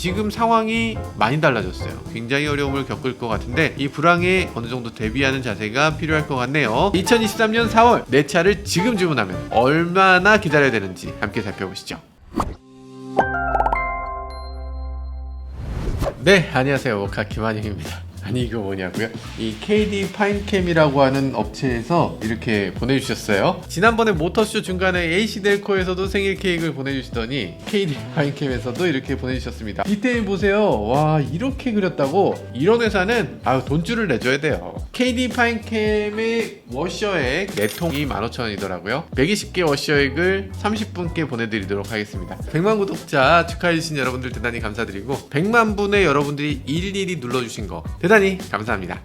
지금 상황이 많이 달라졌어요. 굉장히 어려움을 겪을 것 같은데 이 불황에 어느 정도 대비하는 자세가 필요할 것 같네요. 2023년 4월 내 차를 지금 주문하면 얼마나 기다려야 되는지 함께 살펴보시죠. 네, 안녕하세요. 모카 김한영입니다. 아니 이거 뭐냐고요? 이 KD 파인캠이라고 하는 업체에서 이렇게 보내주셨어요. 지난번에 모터쇼 중간에 AC델코에서도 생일 케이크를 보내주시더니 KD 파인캠에서도 이렇게 보내주셨습니다. 디테일 보세요. 와, 이렇게 그렸다고? 이런 회사는 돈줄을 내줘야 돼요. KD 파인캠의 워셔액 4통이 15,000원이더라고요 120개 워셔액을 30분께 보내드리도록 하겠습니다. 100만 구독자 축하해주신 여러분들 대단히 감사드리고 100만 분의 여러분들이 일일이 눌러주신 거 대단히 감사합니다.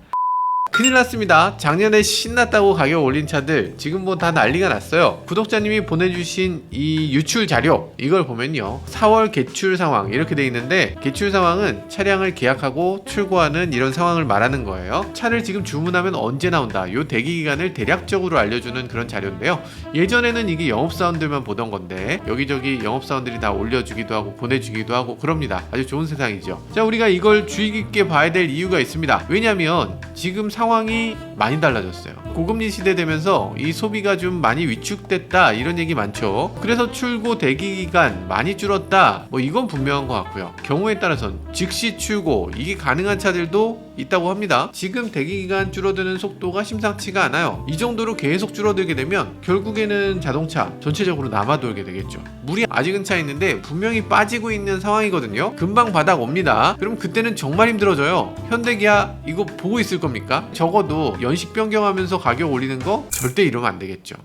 큰일 났습니다. 작년에 신났다고 가격 올린 차들 지금 뭐 다 난리가 났어요. 구독자님이 보내주신 이 유출 자료 이걸 보면요, 4월 개출 상황 이렇게 돼 있는데, 개출 상황은 차량을 계약하고 출고하는 이런 상황을 말하는 거예요. 차를 지금 주문하면 언제 나온다, 요 대기 기간을 대략적으로 알려주는 그런 자료인데요. 예전에는 이게 영업사원들만 보던 건데 여기저기 영업사원들이 다 올려주기도 하고 보내주기도 하고 그럽니다. 아주 좋은 세상이죠. 자, 우리가 이걸 주의 깊게 봐야 될 이유가 있습니다. 왜냐하면 지금 상황이 많이 달라졌어요. 고금리 시대 되면서 이 소비가 좀 많이 위축됐다 이런 얘기 많죠. 그래서 출고 대기 기간 많이 줄었다, 뭐 이건 분명한 것 같고요. 경우에 따라선 즉시 출고 이게 가능한 차들도 있다고 합니다. 지금 대기 기간 줄어드는 속도가 심상치가 않아요. 이 정도로 계속 줄어들게 되면 결국에는 자동차 전체적으로 남아돌게 되겠죠. 물이 아직은 차 있는데 분명히 빠지고 있는 상황이거든요. 금방 바닥 옵니다. 그럼 그때는 정말 힘들어져요. 현대기아 이거 보고 있을 겁니까? 적어도 연식 변경하면서 가격 올리는 거 절대 이러면 안 되겠죠.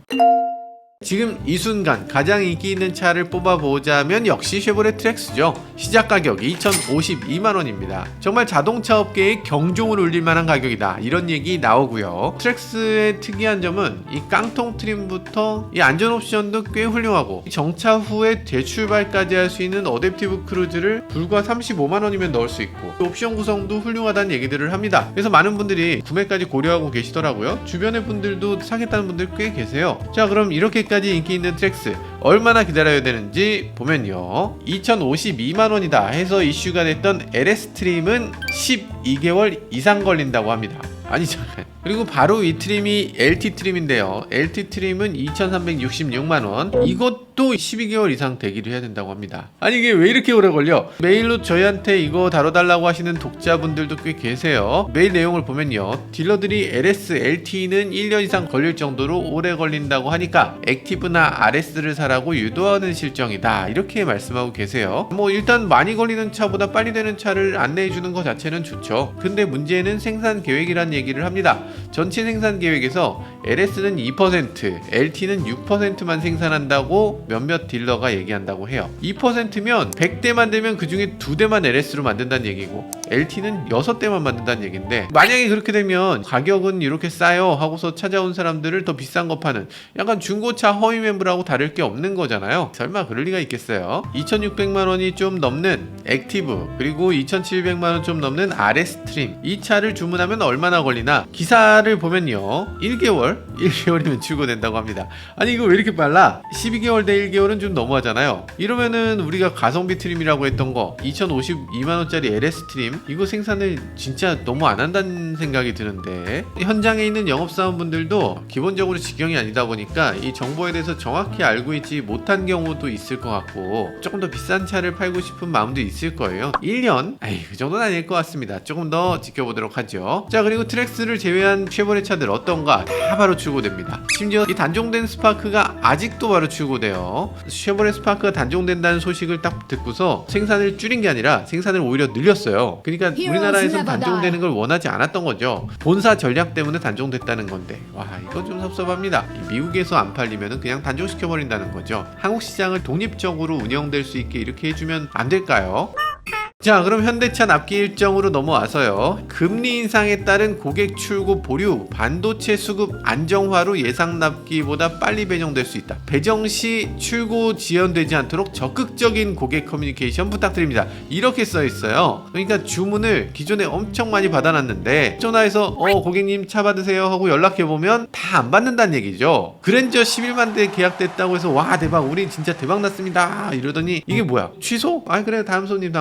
지금 이 순간 가장 인기 있는 차를 뽑아보자면 역시 쉐보레 트랙스죠. 시작 가격 2,052만원입니다. 정말 자동차 업계의 경종을 울릴 만한 가격이다 이런 얘기 나오고요. 트랙스의 특이한 점은 이 깡통 트림부터 이 안전 옵션도 꽤 훌륭하고, 정차 후에 재출발까지 할 수 있는 어댑티브 크루즈를 불과 35만원이면 넣을 수 있고, 옵션 구성도 훌륭하다는 얘기들을 합니다. 그래서 많은 분들이 구매까지 고려하고 계시더라고요. 주변의 분들도 사겠다는 분들 꽤 계세요. 자, 그럼 이렇게까지 인기 있는 트랙스 얼마나 기다려야 되는지 보면요, 2,052만원이다 해서 이슈가 됐던 LS 트림은 12개월 이상 걸린다고 합니다. 아니 잠깐, 그리고 바로 이 트림이 LT 트림인데요. LT 트림은 2,366만원, 이것도 12개월 이상 대기를 해야 된다고 합니다. 아니 이게 왜 이렇게 오래 걸려? 메일로 저희한테 이거 다뤄달라고 하시는 독자분들도 꽤 계세요. 메일 내용을 보면요, 딜러들이 LS, LT는 1년 이상 걸릴 정도로 오래 걸린다고 하니까 액티브나 RS를 사라고 유도하는 실정이다 이렇게 말씀하고 계세요. 뭐 일단 많이 걸리는 차보다 빨리 되는 차를 안내해주는 것 자체는 좋죠. 근데 문제는 생산 계획이란 얘기를 합니다. 전체 생산 계획에서 LS는 2%, LT는 6%만 생산한다고 몇몇 딜러가 얘기한다고 해요. 2%면 100대만 되면 그 중에 2대만 LS로 만든다는 얘기고, LT는 6대만 만든다는 얘기인데, 만약에 그렇게 되면 가격은 이렇게 싸요 하고서 찾아온 사람들을 더 비싼 거 파는 약간 중고차 허위 매물하고 다를 게 없는 거잖아요. 설마 그럴 리가 있겠어요? 2,600만원이 좀 넘는 액티브, 그리고 2,700만원 좀 넘는 RS 트림, 이 차를 주문하면 얼마나 걸리나 기사를 보면요, 1개월이면 출고된다고 합니다. 아니 이거 왜 이렇게 빨라? 12개월 대 1개월은 좀 너무하잖아요. 이러면은 우리가 가성비 트림이라고 했던 거 2,052만원짜리 LS 트림 이거 생산을 진짜 너무 안 한다는 생각이 드는데, 현장에 있는 영업사원분들도 기본적으로 직영이 아니다 보니까 이 정보에 대해서 정확히 알고 있지 못한 경우도 있을 것 같고, 조금 더 비싼 차를 팔고 싶은 마음도 있을 거예요. 1년? 그 정도는 아닐 것 같습니다. 조금 더 지켜보도록 하죠. 자, 그리고 트랙스를 제외한 쉐보레 차들 어떤가 다 바로 출고됩니다. 심지어 이 단종된 스파크가 아직도 바로 출고돼요. 쉐보레 스파크가 단종된다는 소식을 딱 듣고서 생산을 줄인 게 아니라 생산을 오히려 늘렸어요. 그러니까 우리나라에서 단종되는 걸 원하지 않았던 거죠. 본사 전략 때문에 단종됐다는 건데, 와 이건 좀 섭섭합니다. 미국에서 안 팔리면 그냥 단종시켜버린다는 거죠. 한국 시장을 독립적으로 운영될 수 있게 이렇게 해주면 안 될까요? 자, 그럼 현대차 납기 일정으로 넘어와서요. 금리 인상에 따른 고객 출고 보류, 반도체 수급 안정화로 예상 납기보다 빨리 배정될 수 있다. 배정 시 출고 지연되지 않도록 적극적인 고객 커뮤니케이션 부탁드립니다. 이렇게 써 있어요. 그러니까 주문을 기존에 엄청 많이 받아놨는데 전화해서 고객님 차 받으세요 하고 연락해보면 다 안 받는다는 얘기죠. 그랜저 11만 대 계약됐다고 해서 와 대박, 우리 진짜 대박 났습니다 이러더니 이게 뭐야, 취소? 아 그래 다음 손님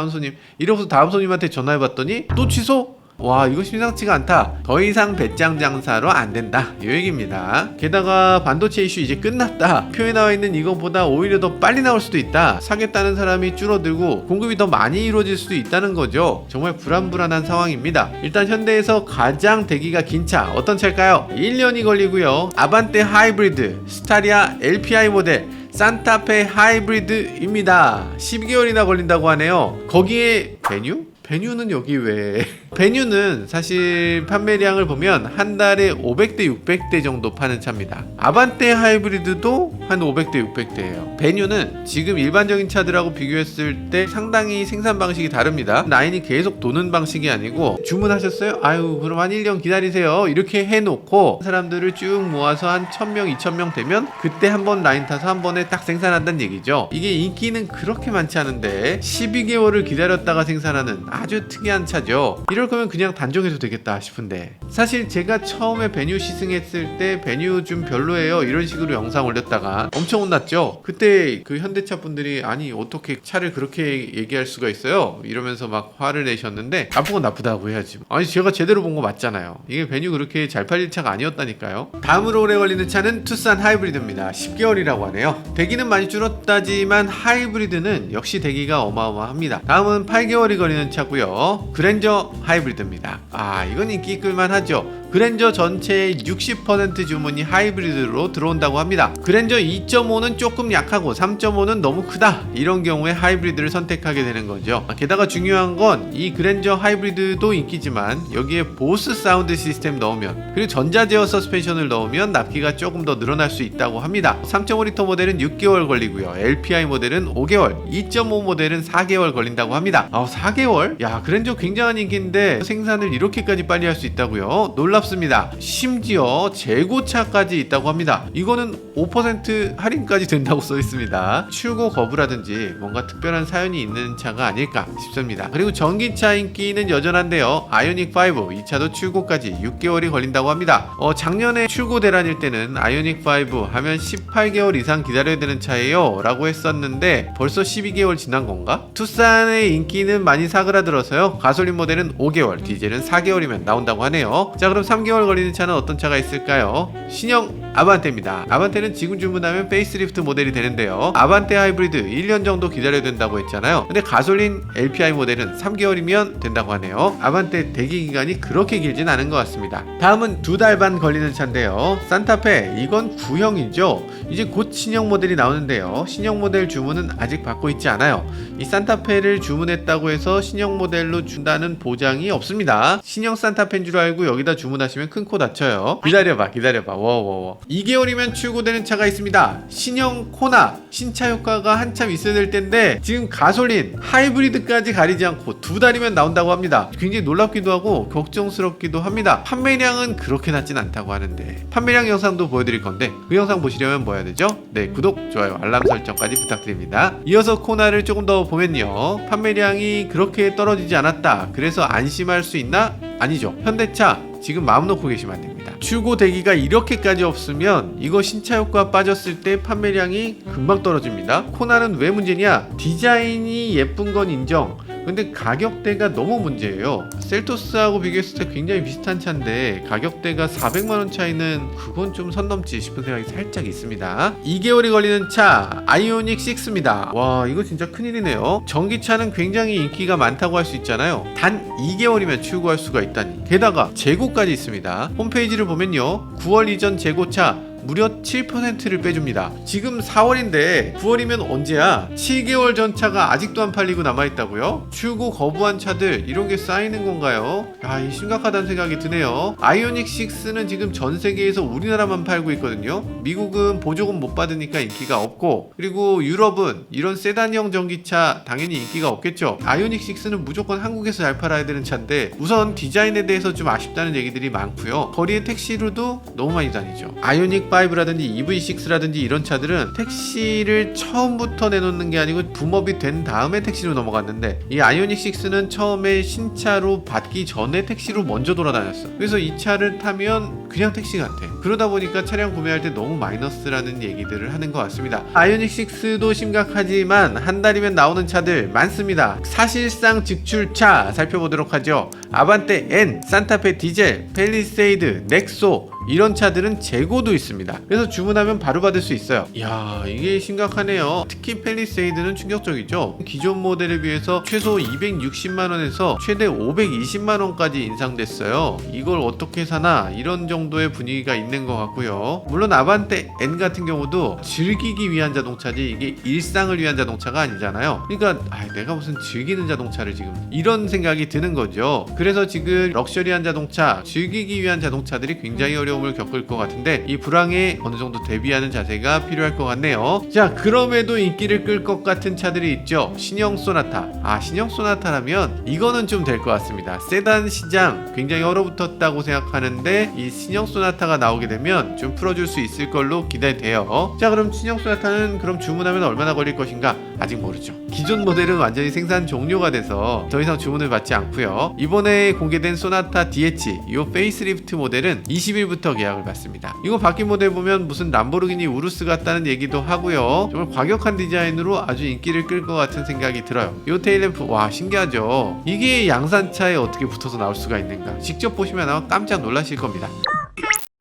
이러고서 다음 손님한테 전화해봤더니 또 취소? 와, 이거 심상치가 않다. 더 이상 배짱 장사로 안 된다, 이 얘기입니다. 게다가 반도체 이슈 이제 끝났다, 표에 나와 있는 이거보다 오히려 더 빨리 나올 수도 있다, 사겠다는 사람이 줄어들고 공급이 더 많이 이루어질 수도 있다는 거죠. 정말 불안불안한 상황입니다. 일단 현대에서 가장 대기가 긴 차 어떤 차일까요? 1년이 걸리고요. 아반떼 하이브리드, 스타리아 LPI 모델, 산타페 하이브리드입니다. 12개월이나 걸린다고 하네요. 거기에 베뉴? 베뉴는 여기 왜? 베뉴는 사실 판매량을 보면 한 달에 500대 600대 정도 파는 차입니다. 아반떼 하이브리드도 한 500대 600대예요. 베뉴는 지금 일반적인 차들하고 비교했을 때 상당히 생산 방식이 다릅니다. 라인이 계속 도는 방식이 아니고 주문하셨어요? 아유, 그럼 한 1년 기다리세요, 이렇게 해놓고 사람들을 쭉 모아서 한 1000명 2000명 되면 그때 한번 라인 타서 한 번에 딱 생산한다는 얘기죠. 이게 인기는 그렇게 많지 않은데 12개월을 기다렸다가 생산하는 아주 특이한 차죠. 이럴 거면 그냥 단종해도 되겠다 싶은데, 사실 제가 처음에 베뉴 시승했을 때 베뉴 좀 별로예요 이런 식으로 영상 올렸다가 엄청 혼났죠. 그때 그 현대차 분들이 아니 어떻게 차를 그렇게 얘기할 수가 있어요 이러면서 막 화를 내셨는데, 나쁜 건 나쁘다고 해야지. 아니, 제가 제대로 본 거 맞잖아요. 이게 베뉴 그렇게 잘 팔릴 차가 아니었다니까요. 다음으로 오래 걸리는 차는 투싼 하이브리드입니다. 10개월이라고 하네요. 대기는 많이 줄었다지만 하이브리드는 역시 대기가 어마어마합니다. 다음은 8개월이 걸리는 차고요. 그랜저 하이브리드입니다. 아, 이건 인기 끌만 하죠. 그랜저 전체의 60% 주문이 하이브리드로 들어온다고 합니다. 그랜저 2.5는 조금 약하고 3.5는 너무 크다, 이런 경우에 하이브리드를 선택하게 되는 거죠. 게다가 중요한 건 이 그랜저 하이브리드도 인기지만 여기에 보스 사운드 시스템 넣으면, 그리고 전자 제어 서스펜션을 넣으면 납기가 조금 더 늘어날 수 있다고 합니다. 3.5L 모델은 6개월 걸리고요. LPI 모델은 5개월, 2.5 모델은 4개월 걸린다고 합니다. 4개월? 야, 그랜저 굉장한 인기인데 생산을 이렇게까지 빨리 할 수 있다고요? 놀랍습니다. 심지어 재고차까지 있다고 합니다. 이거는 5% 할인까지 된다고 써 있습니다. 출고 거부라든지 뭔가 특별한 사연이 있는 차가 아닐까 싶습니다. 그리고 전기차 인기는 여전한데요. 아이오닉 5, 이 차도 출고까지 6개월이 걸린다고 합니다. 작년에 출고 대란일 때는 아이오닉 5 하면 18개월 이상 기다려야 되는 차예요 라고 했었는데 벌써 12개월 지난 건가? 투싼의 인기는 많이 사그라들어서요. 가솔린 모델은 5개월, 디젤은 4개월이면 나온다고 하네요. 자, 그럼 3개월 걸리는 차는 어떤 차가 있을까요? 신형 아반떼입니다. 아반떼는 지금 주문하면 페이스리프트 모델이 되는데요. 아반떼 하이브리드 1년 정도 기다려야 된다고 했잖아요. 근데 가솔린 LPI 모델은 3개월이면 된다고 하네요. 아반떼 대기 기간이 그렇게 길진 않은 것 같습니다. 다음은 2달 반 걸리는 차인데요. 산타페, 이건 구형이죠. 이제 곧 신형 모델이 나오는데요. 신형 모델 주문은 아직 받고 있지 않아요. 이 산타페를 주문했다고 해서 신형 모델로 준다는 보장이 없습니다. 신형 산타페인 줄 알고 여기다 주문하시면 큰 코 다쳐요. 기다려봐. 워워워. 2개월이면 출고되는 차가 있습니다. 신형 코나. 신차 효과가 한참 있어야 될 텐데 지금 가솔린, 하이브리드까지 가리지 않고 2달이면 나온다고 합니다. 굉장히 놀랍기도 하고 걱정스럽기도 합니다. 판매량은 그렇게 낮진 않다고 하는데 판매량 영상도 보여드릴 건데 그 영상 보시려면 뭐 해야 되죠? 네, 구독, 좋아요, 알람 설정까지 부탁드립니다. 이어서 코나를 조금 더 보면요. 판매량이 그렇게 떨어지지 않았다, 그래서 안심할 수 있나? 아니죠. 현대차 지금 마음 놓고 계시면 안 됩니다. 출고 대기가 이렇게까지 없으면 이거 신차 효과 빠졌을 때 판매량이 금방 떨어집니다. 코나는 왜 문제냐? 디자인이 예쁜 건 인정. 근데 가격대가 너무 문제예요. 셀토스하고 비교했을 때 굉장히 비슷한 차인데 가격대가 400만원 차이는 그건 좀 선 넘지 싶은 생각이 살짝 있습니다. 2개월이 걸리는 차, 아이오닉 6입니다. 와, 이거 진짜 큰일이네요. 전기차는 굉장히 인기가 많다고 할 수 있잖아요. 단 2개월이면 출고할 수가 있다니. 게다가 재고까지 있습니다. 홈페이지를 보면요, 9월 이전 재고차 무려 7%를 빼줍니다. 지금 4월인데 9월이면 언제야? 7개월 전 차가 아직도 안 팔리고 남아있다고요? 출고 거부한 차들 이런 게 쌓이는 건가요? 이 심각하다는 생각이 드네요. 아이오닉 6는 지금 전 세계에서 우리나라만 팔고 있거든요. 미국은 보조금 못 받으니까 인기가 없고, 그리고 유럽은 이런 세단형 전기차 당연히 인기가 없겠죠. 아이오닉 6는 무조건 한국에서 잘 팔아야 되는 차인데 우선 디자인에 대해서 좀 아쉽다는 얘기들이 많고요. 거리에 택시로도 너무 많이 다니죠. 아이오닉 K5라든지 EV6라든지 이런 차들은 택시를 처음부터 내놓는 게 아니고 붐업이 된 다음에 택시로 넘어갔는데, 이 아이오닉 6는 처음에 신차로 받기 전에 택시로 먼저 돌아다녔어. 그래서 이 차를 타면 그냥 택시 같아. 그러다 보니까 차량 구매할 때 너무 마이너스라는 얘기들을 하는 것 같습니다. 아이오닉 6도 심각하지만 한 달이면 나오는 차들 많습니다. 사실상 직출차 살펴보도록 하죠. 아반떼 N, 산타페 디젤, 팰리세이드, 넥소, 이런 차들은 재고도 있습니다. 그래서 주문하면 바로 받을 수 있어요. 이야, 이게 심각하네요. 특히 팰리세이드는 충격적이죠. 기존 모델에 비해서 최소 260만원에서 최대 520만원까지 인상됐어요. 이걸 어떻게 사나, 이런 정도의 분위기가 있는 것 같고요. 물론 아반떼 N 같은 경우도 즐기기 위한 자동차지 이게 일상을 위한 자동차가 아니잖아요. 그러니까 내가 무슨 즐기는 자동차를 지금, 이런 생각이 드는 거죠. 그래서 지금 럭셔리한 자동차, 즐기기 위한 자동차들이 굉장히 어려움을 겪을 것 같은데, 이 불황에 어느 정도 대비하는 자세가 필요할 것 같네요. 자, 그럼에도 인기를 끌 것 같은 차들이 있죠. 신형 소나타. 신형 소나타라면 이거는 좀 될 것 같습니다. 세단 시장 굉장히 얼어붙었다고 생각하는데, 이 신형 소나타가 나오게 되면 좀 풀어줄 수 있을 걸로 기대돼요. 자, 그럼 신형 소나타는 그럼 주문하면 얼마나 걸릴 것인가? 아직 모르죠. 기존 모델은 완전히 생산 종료가 돼서 더 이상 주문을 받지 않고요. 이번에 공개된 소나타 DH, 이 페이스리프트 모델은 20일부터 계약을 받습니다. 이거 바뀐 모델 보면 무슨 람보르기니 우루스 같다는 얘기도 하고요. 정말 과격한 디자인으로 아주 인기를 끌 것 같은 생각이 들어요. 이 테일램프, 와, 신기하죠. 이게 양산차에 어떻게 붙어서 나올 수가 있는가, 직접 보시면 아마 깜짝 놀라실 겁니다.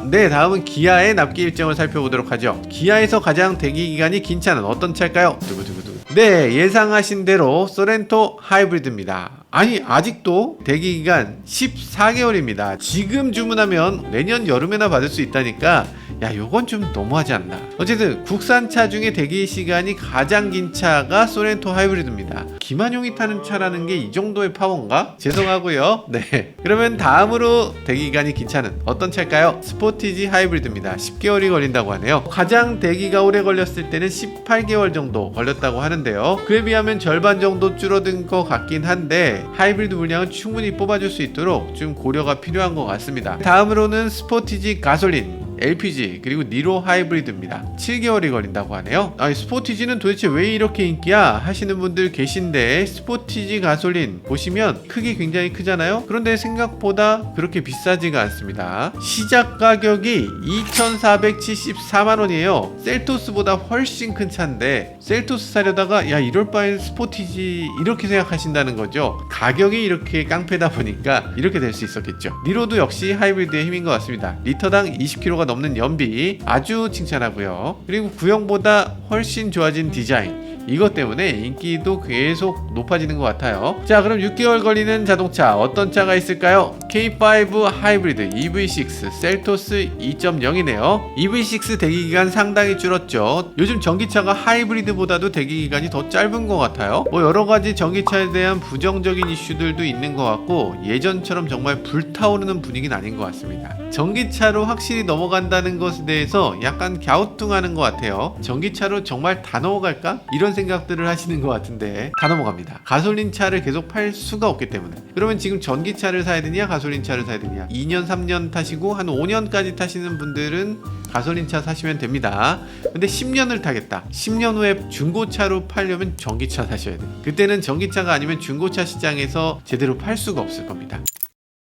네, 다음은 기아의 납기 일정을 살펴보도록 하죠. 기아에서 가장 대기 기간이 긴 차는 어떤 차일까요? 두구두구두구. 네, 예상하신 대로 소렌토 하이브리드입니다. 아직도 대기 기간 14개월입니다. 지금 주문하면 내년 여름에나 받을 수 있다니까, 요건 좀 너무하지 않나. 어쨌든 국산차 중에 대기 시간이 가장 긴 차가 소렌토 하이브리드입니다. 김한용이 타는 차라는 게 이 정도의 파워인가? 죄송하고요. 네, 그러면 다음으로 대기 기간이 긴 차는 어떤 차일까요? 스포티지 하이브리드입니다. 10개월이 걸린다고 하네요. 가장 대기가 오래 걸렸을 때는 18개월 정도 걸렸다고 하는데요. 그에 비하면 절반 정도 줄어든 것 같긴 한데, 하이브리드 물량은 충분히 뽑아줄 수 있도록 좀 고려가 필요한 것 같습니다. 다음으로는 스포티지 가솔린, LPG, 그리고 니로 하이브리드입니다. 7개월이 걸린다고 하네요. 스포티지는 도대체 왜 이렇게 인기야? 하시는 분들 계신데, 스포티지 가솔린 보시면 크기 굉장히 크잖아요. 그런데 생각보다 그렇게 비싸지가 않습니다. 시작 가격이 2,474만원이에요 셀토스보다 훨씬 큰 차인데, 셀토스 사려다가 이럴 바엔 스포티지, 이렇게 생각하신다는 거죠. 가격이 이렇게 깡패다 보니까 이렇게 될 수 있었겠죠. 니로도 역시 하이브리드의 힘인 것 같습니다. 리터당 20km가 넘는 연비, 아주 칭찬하고요. 그리고 구형보다 훨씬 좋아진 디자인, 이것 때문에 인기도 계속 높아지는 것 같아요. 자, 그럼 6개월 걸리는 자동차 어떤 차가 있을까요? K5 하이브리드 EV6 셀토스 2.0이네요. EV6 대기기간 상당히 줄었죠. 요즘 전기차가 하이브리드보다도 대기기간이 더 짧은 것 같아요. 여러가지 전기차에 대한 부정적인 이슈들도 있는 것 같고, 예전처럼 정말 불타오르는 분위기는 아닌 것 같습니다. 전기차로 확실히 넘어간다는 것에 대해서 약간 갸우뚱하는 것 같아요. 전기차로 정말 다 넘어갈까? 이런 생각들을 하시는 것 같은데, 다 넘어갑니다. 가솔린 차를 계속 팔 수가 없기 때문에. 그러면 지금 전기차를 사야 되냐, 가솔린 차를 사야 되냐? 2년 3년 타시고 한 5년까지 타시는 분들은 가솔린 차 사시면 됩니다. 근데 10년을 타겠다, 10년 후에 중고차로 팔려면 전기차 사셔야 돼요. 그때는 전기차가 아니면 중고차 시장에서 제대로 팔 수가 없을 겁니다.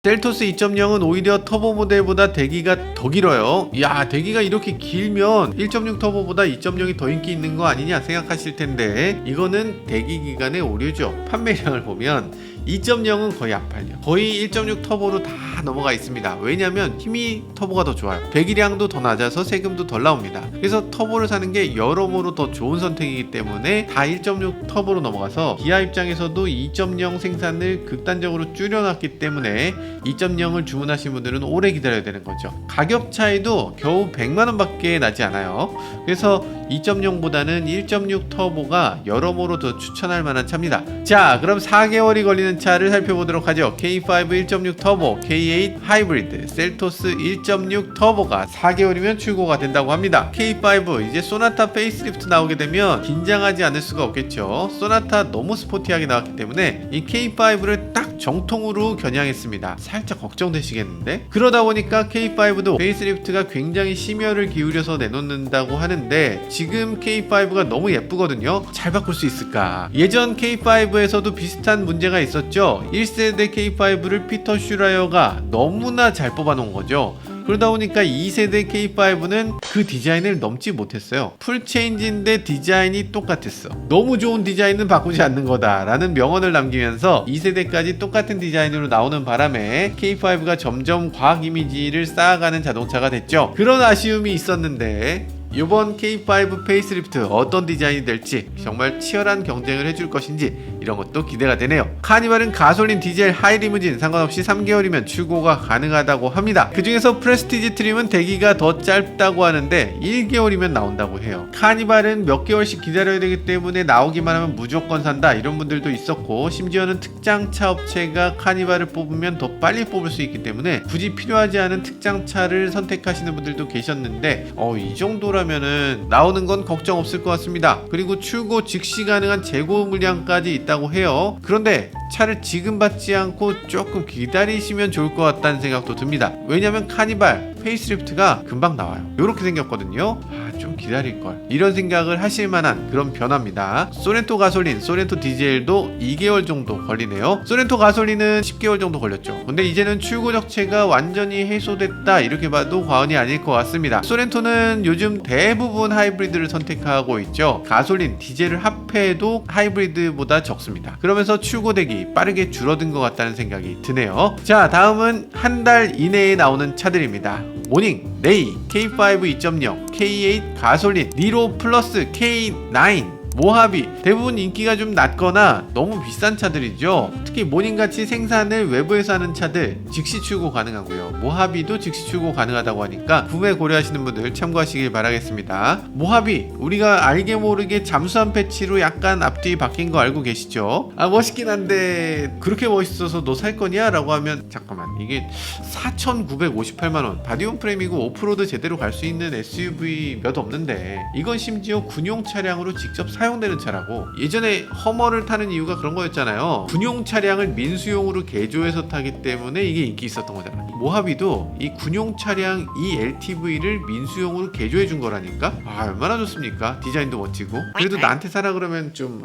셀토스 2.0은 오히려 터보 모델보다 대기가 더 길어요. 대기가 이렇게 길면 1.6 터보보다 2.0이 더 인기 있는 거 아니냐 생각하실 텐데, 이거는 대기 기간의 오류죠. 판매량을 보면 2.0은 거의 안 팔려. 거의 1.6 터보로 다 넘어가 있습니다. 왜냐면 힘이 터보가 더 좋아요. 배기량도 더 낮아서 세금도 덜 나옵니다. 그래서 터보를 사는 게 여러모로 더 좋은 선택이기 때문에 다 1.6 터보로 넘어가서, 기아 입장에서도 2.0 생산을 극단적으로 줄여놨기 때문에 2.0을 주문하신 분들은 오래 기다려야 되는 거죠. 가격 차이도 겨우 100만원 밖에 나지 않아요. 그래서 2.0보다는 1.6 터보가 여러모로 더 추천할 만한 차입니다. 자, 그럼 4개월이 걸리는 차를 살펴보도록 하죠. K5 1.6 터보, K8 하이브리드, 셀토스 1.6 터보가 4개월이면 출고가 된다고 합니다. K5, 이제 소나타 페이스리프트 나오게 되면 긴장하지 않을 수가 없겠죠. 소나타 너무 스포티하게 나왔기 때문에 이 K5를 딱 정통으로 겨냥했습니다. 살짝 걱정되시겠는데? 그러다 보니까 K5도 페이스리프트가 굉장히 심혈을 기울여서 내놓는다고 하는데 지금 K5가 너무 예쁘거든요. 잘 바꿀 수 있을까? 예전 K5에서도 비슷한 문제가 있었죠. 1세대 K5를 피터 슈라이어가 너무나 잘 뽑아놓은 거죠. 그러다 보니까 2세대 K5는 그 디자인을 넘지 못했어요. 풀체인지인데 디자인이 똑같았어. 너무 좋은 디자인은 바꾸지 않는 거다 라는 명언을 남기면서 2세대까지 똑같은 디자인으로 나오는 바람에 K5가 점점 과학 이미지를 쌓아가는 자동차가 됐죠. 그런 아쉬움이 있었는데 이번 K5 페이스리프트 어떤 디자인이 될지 정말 치열한 경쟁을 해줄 것인지 이런 것도 기대가 되네요. 카니발은 가솔린, 디젤, 하이리무진 상관없이 3개월이면 출고가 가능하다고 합니다. 그 중에서 프레스티지 트림은 대기가 더 짧다고 하는데 1개월이면 나온다고 해요. 카니발은 몇 개월씩 기다려야 되기 때문에 나오기만 하면 무조건 산다 이런 분들도 있었고, 심지어는 특장차 업체가 카니발을 뽑으면 더 빨리 뽑을 수 있기 때문에 굳이 필요하지 않은 특장차를 선택하시는 분들도 계셨는데 이 정도라면은 나오는 건 걱정 없을 것 같습니다. 그리고 출고 즉시 가능한 재고 물량까지 있다고 해요. 그런데 차를 지금 받지 않고 조금 기다리시면 좋을 것 같다는 생각도 듭니다. 왜냐면 카니발 페이스리프트가 금방 나와요. 이렇게 생겼거든요. 좀 기다릴걸 이런 생각을 하실 만한 그런 변화입니다. 소렌토 가솔린, 소렌토 디젤도 2개월 정도 걸리네요. 소렌토 가솔린은 10개월 정도 걸렸죠. 근데 이제는 출고 적체가 완전히 해소됐다 이렇게 봐도 과언이 아닐 것 같습니다. 소렌토는 요즘 대부분 하이브리드를 선택하고 있죠. 가솔린, 디젤을 합해도 하이브리드보다 적습니다. 그러면서 출고 대기 빠르게 줄어든 것 같다는 생각이 드네요. 자, 다음은 한 달 이내에 나오는 차들입니다. 모닝, 레이, K5 2.0, K8 가솔린, 니로 플러스, K9 모하비 대부분 인기가 좀 낮거나 너무 비싼 차들이죠. 특히 모닝같이 생산을 외부에서 하는 차들 즉시 출고 가능하고요. 모하비도 즉시 출고 가능하다고 하니까 구매 고려하시는 분들 참고하시길 바라겠습니다. 모하비 우리가 알게 모르게 잠수함 패치로 약간 앞뒤 바뀐 거 알고 계시죠? 멋있긴 한데 그렇게 멋있어서 너 살 거냐? 라고 하면 잠깐만, 이게 4,958만원 바디온 프레임이고 오프로드 제대로 갈 수 있는 SUV 몇 없는데 이건 심지어 군용 차량으로 직접 사용되는 차라고. 예전에 허머를 타는 이유가 그런 거였잖아요. 군용 차량을 민수용으로 개조해서 타기 때문에 이게 인기 있었던 거잖아. 모하비도 이 군용 차량 이 LTV를 민수용으로 개조해 준 거라니까. 얼마나 좋습니까? 디자인도 멋지고. 그래도 나한테 사라 그러면 좀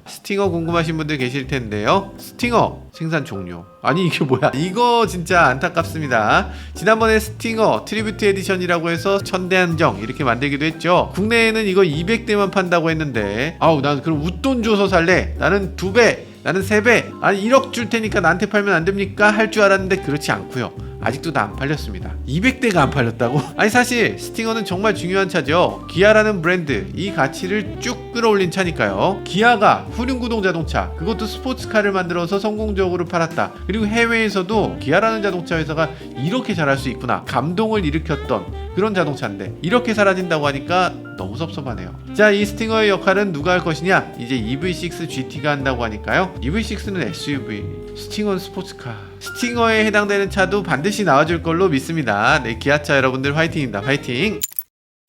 스팅어 궁금하신 분들 계실 텐데요. 스팅어 생산 종료. 아니 이게 뭐야, 이거 진짜 안타깝습니다. 지난번에 스팅어 트리뷰트 에디션이라고 해서 1000대 한정 이렇게 만들기도 했죠. 국내에는 이거 200대만 판다고 했는데 난 그럼 웃돈 줘서 살래, 나는 2배, 나는 3배, 아니 1억 줄 테니까 나한테 팔면 안 됩니까? 할 줄 알았는데 그렇지 않고요. 아직도 다 안 팔렸습니다. 200대가 안 팔렸다고? 아니 사실 스팅어는 정말 중요한 차죠. 기아라는 브랜드 이 가치를 쭉 끌어올린 차니까요. 기아가 후륜구동 자동차, 그것도 스포츠카를 만들어서 성공적으로 팔았다. 그리고 해외에서도 기아라는 자동차 회사가 이렇게 잘할 수 있구나 감동을 일으켰던 그런 자동차인데 이렇게 사라진다고 하니까 너무 섭섭하네요. 자, 이 스팅어의 역할은 누가 할 것이냐? 이제 EV6 GT가 한다고 하니까요. EV6는 SUV, 스팅어는 스포츠카. 스팅어에 해당되는 차도 반드시 나와줄 걸로 믿습니다. 네, 기아차 여러분들 화이팅입니다. 화이팅!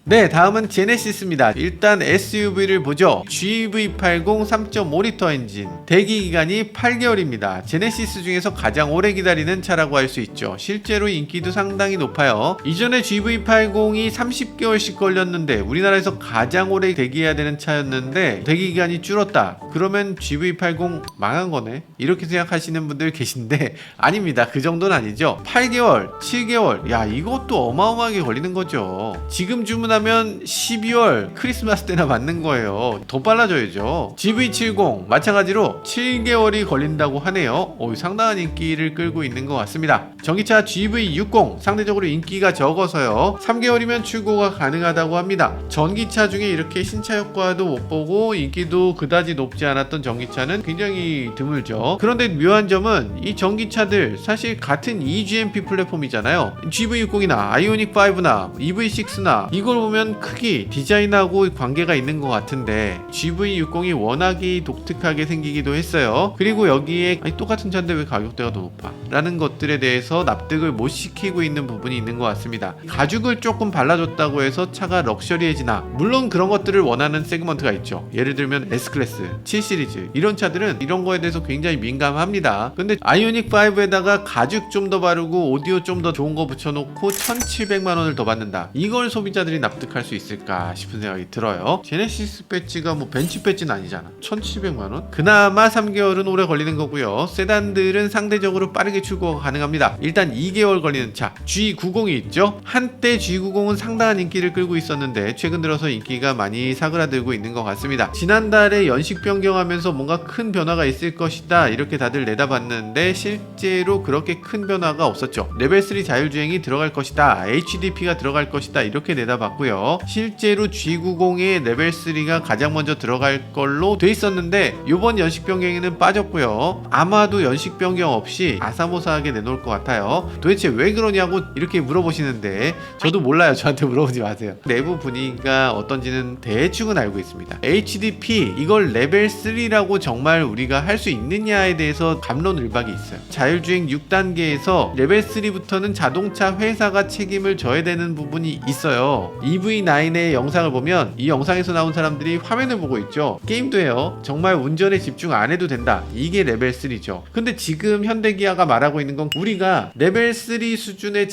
네, 다음은 제네시스입니다. 일단 SUV를 보죠. GV80 3.5L 엔진, 대기기간이 8개월입니다. 제네시스 중에서 가장 오래 기다리는 차라고 할 수 있죠. 실제로 인기도 상당히 높아요. 이전에 GV80이 30개월씩 걸렸는데 우리나라에서 가장 오래 대기해야 되는 차였는데 대기기간이 줄었다. 그러면 GV80 망한 거네? 이렇게 생각하시는 분들 계신데 아닙니다. 그 정도는 아니죠. 8개월, 7개월, 야 이것도 어마어마하게 걸리는 거죠. 지금 주문하면 12월 크리스마스 때나 맞는 거예요. 더 빨라져야죠. GV70 마찬가지로 7개월이 걸린다고 하네요. 상당한 인기를 끌고 있는 것 같습니다. 전기차 GV60 상대적으로 인기가 적어서요. 3개월이면 출고가 가능하다고 합니다. 전기차 중에 이렇게 신차 효과도 못 보고 인기도 그다지 높지 않았던 전기차는 굉장히 드물죠. 그런데 묘한 점은 이 전기차들 사실 같은 eGMP 플랫폼이잖아요. GV60이나 아이오닉5나 EV6나 이걸 따져보면 크기, 디자인하고 관계가 있는 것 같은데 GV60이 워낙이 독특하게 생기기도 했어요. 그리고 여기에 아니, 똑같은 차인데 왜 가격대가 더 높아? 라는 것들에 대해서 납득을 못 시키고 있는 부분이 있는 것 같습니다. 가죽을 조금 발라줬다고 해서 차가 럭셔리해지나? 물론 그런 것들을 원하는 세그먼트가 있죠. 예를 들면 S클래스, 7시리즈 이런 차들은 이런 거에 대해서 굉장히 민감합니다. 근데 아이오닉 5에다가 가죽 좀 더 바르고 오디오 좀 더 좋은 거 붙여놓고 1,700만원을 더 받는다. 이걸 소비자들이 납득할 수 있을까 싶은 생각이 들어요. 제네시스 배지가 뭐 벤츠 배지는 아니잖아. 1,700만원? 그나마 3개월은 오래 걸리는 거고요. 세단들은 상대적으로 빠르게 출고가 가능합니다. 일단 2개월 걸리는 차 G90이 있죠. 한때 G90은 상당한 인기를 끌고 있었는데 최근 들어서 인기가 많이 사그라들고 있는 것 같습니다. 지난달에 연식 변경하면서 뭔가 큰 변화가 있을 것이다 이렇게 다들 내다봤는데 실제로 그렇게 큰 변화가 없었죠. 레벨3 자율주행이 들어갈 것이다, HDP가 들어갈 것이다 이렇게 내다봤고요. 실제로 G90의 레벨3가 가장 먼저 들어갈 걸로 돼 있었는데 이번 연식 변경에는 빠졌고요. 아마도 연식 변경 없이 아사모사하게 내놓을 것 같아요. 도대체 왜 그러냐고 이렇게 물어보시는데 저도 몰라요. 저한테 물어보지 마세요. 내부 분위기가 어떤지는 대충은 알고 있습니다. HDP 이걸 레벨3라고 정말 우리가 할 수 있느냐에 대해서 갑론을박이 있어요. 자율주행 6단계에서 레벨3부터는 자동차 회사가 책임을 져야 되는 부분이 있어요. EV9의 영상을 보면 이 영상에서 나온 사람들이 화면을 보고 있죠. 게임도 해요. 정말 운전에 집중 안 해도 된다. 이게 레벨3죠. 근데 지금 현대기아가 말하고 있는 건 우리가 레벨3 수준의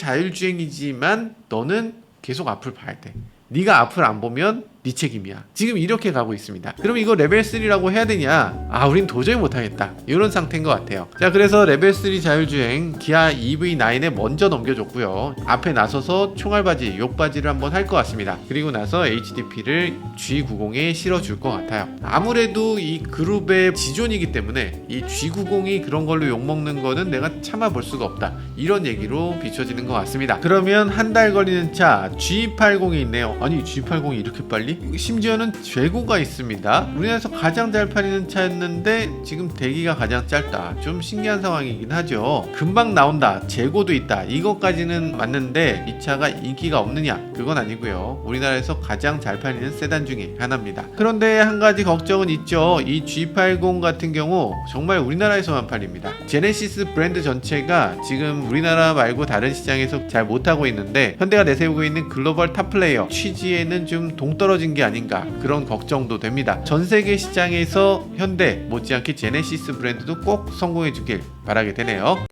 자율주행이지만 너는 계속 앞을 봐야 돼. 네가 앞을 안 보면 네 책임이야. 지금 이렇게 가고 있습니다. 그럼 이거 레벨3라고 해야 되냐? 우린 도저히 못하겠다. 이런 상태인 것 같아요. 자, 그래서 레벨3 자율주행 기아 EV9에 먼저 넘겨줬고요. 앞에 나서서 총알바지, 욕바지를 한번 할 것 같습니다. 그리고 나서 HDP를 G90에 실어줄 것 같아요. 아무래도 이 그룹의 지존이기 때문에 이 G90이 그런 걸로 욕먹는 거는 내가 참아볼 수가 없다. 이런 얘기로 비춰지는 것 같습니다. 그러면 한 달 걸리는 차 G80이 있네요. 아니 G80이 이렇게 빨리? 심지어는 재고가 있습니다. 우리나라에서 가장 잘 팔리는 차였는데 지금 대기가 가장 짧다. 좀 신기한 상황이긴 하죠. 금방 나온다, 재고도 있다, 이것까지는 맞는데 이 차가 인기가 없느냐? 그건 아니고요. 우리나라에서 가장 잘 팔리는 세단 중에 하나입니다. 그런데 한 가지 걱정은 있죠. 이 G80 같은 경우 정말 우리나라에서만 팔립니다. 제네시스 브랜드 전체가 지금 우리나라 말고 다른 시장에서 잘 못하고 있는데 현대가 내세우고 있는 글로벌 탑플레이어 취지에는 좀 동떨어진 게 아닌가 그런 걱정도 됩니다. 전 세계 시장에서 현대 못지않게 제네시스 브랜드도 꼭 성공해 주길 바라게 되네요.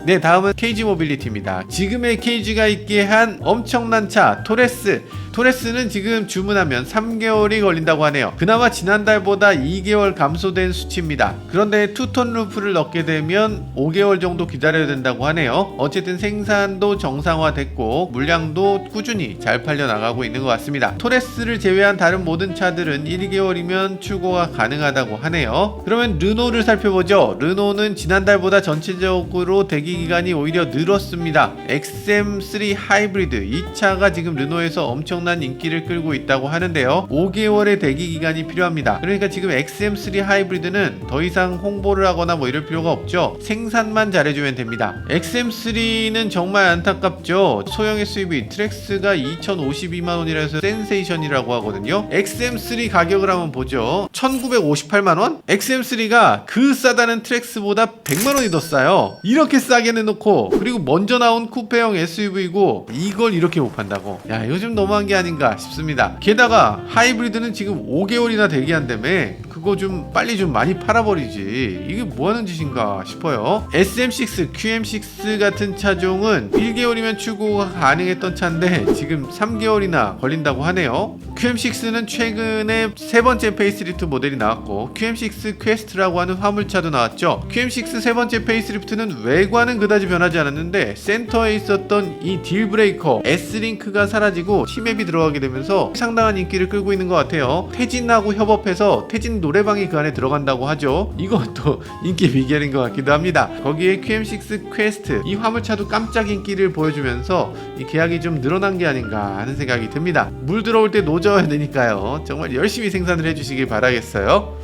네, 다음은 KG 모빌리티입니다. 지금의 KG가 있게 한 엄청난 차 토레스. 토레스는 지금 주문하면 3개월이 걸린다고 하네요. 그나마 지난달보다 2개월 감소된 수치입니다. 그런데 투톤 루프를 넣게 되면 5개월 정도 기다려야 된다고 하네요. 어쨌든 생산도 정상화됐고 물량도 꾸준히 잘 팔려 나가고 있는 것 같습니다. 토레스를 제외한 다른 모든 차들은 1개월이면 출고가 가능하다고 하네요. 그러면 르노를 살펴보죠. 르노는 지난달보다 전체적으로 대기 기간이 오히려 늘었습니다. XM3 하이브리드 이 차가 지금 르노에서 엄청난 인기를 끌고 있다고 하는데요. 5개월의 대기 기간이 필요합니다. 그러니까 지금 XM3 하이브리드는 더 이상 홍보를 하거나 뭐 이럴 필요가 없죠. 생산만 잘해주면 됩니다. XM3는 정말 안타깝죠. 소형 SUV 트랙스가 2,052만원이라 해서 센세이션이라고 하거든요. XM3 가격을 한번 보죠. 1,958만원? XM3가 그 싸다는 트랙스보다 100만원이 더 싸요. 이렇게 싸게 내놓고 그리고 먼저 나온 쿠페형 SUV고 이걸 이렇게 못 판다고. 야, 이거 좀 너무한 게 아닌가 싶습니다. 게다가 하이브리드는 지금 5개월이나 대기한다며. 그거 좀 빨리 좀 많이 팔아버리지. 이게 뭐하는 짓인가 싶어요. SM6, QM6 같은 차종은 1개월이면 출고가 가능했던 차인데 지금 3개월이나 걸린다고 하네요. QM6는 최근에 세 번째 페이스리프트 모델이 나왔고 QM6 퀘스트라고 하는 화물차도 나왔죠. QM6 세 번째 페이스리프트는 외관은 그다지 변하지 않았는데 센터에 있었던 이 딜브레이커 S링크가 사라지고 T맵이 들어가게 되면서 상당한 인기를 끌고 있는 것 같아요. 태진하고 협업해서 태진 노래방이 그 안에 들어간다고 하죠. 이것도 인기 비결인 것 같기도 합니다. 거기에 QM6 퀘스트 이 화물차도 깜짝 인기를 보여주면서 이 계약이 좀 늘어난 게 아닌가 하는 생각이 듭니다. 물 들어올 때 노져야 되니까요. 정말 열심히 생산을 해주시길 바라겠어요.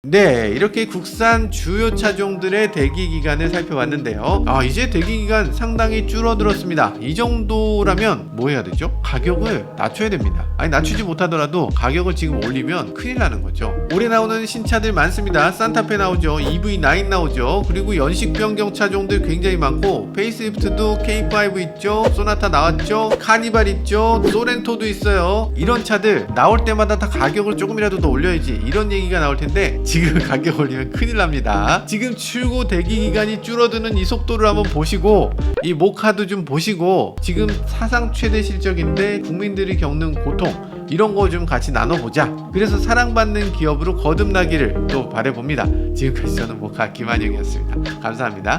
네, 이렇게 국산 주요 차종들의 대기 기간을 살펴봤는데요. 이제 대기 기간 상당히 줄어들었습니다. 이 정도라면 뭐 해야 되죠? 가격을 낮춰야 됩니다. 아니, 낮추지 못하더라도 가격을 지금 올리면 큰일 나는 거죠. 올해 나오는 신차들 많습니다. 산타페 나오죠, EV9 나오죠, 그리고 연식 변경 차종들 굉장히 많고, 페이스리프트도 K5 있죠, 소나타 나왔죠, 카니발 있죠, 소렌토도 있어요. 이런 차들 나올 때마다 다 가격을 조금이라도 더 올려야지, 이런 얘기가 나올 텐데 지금 가격 올리면 큰일 납니다. 지금 출고 대기 기간이 줄어드는 이 속도를 한번 보시고, 이 모카도 좀 보시고, 지금 사상 최대 실적인데 국민들이 겪는 고통, 이런 거 좀 같이 나눠보자. 그래서 사랑받는 기업으로 거듭나기를 또 바라봅니다. 지금까지 저는 모카 김한영이었습니다. 감사합니다.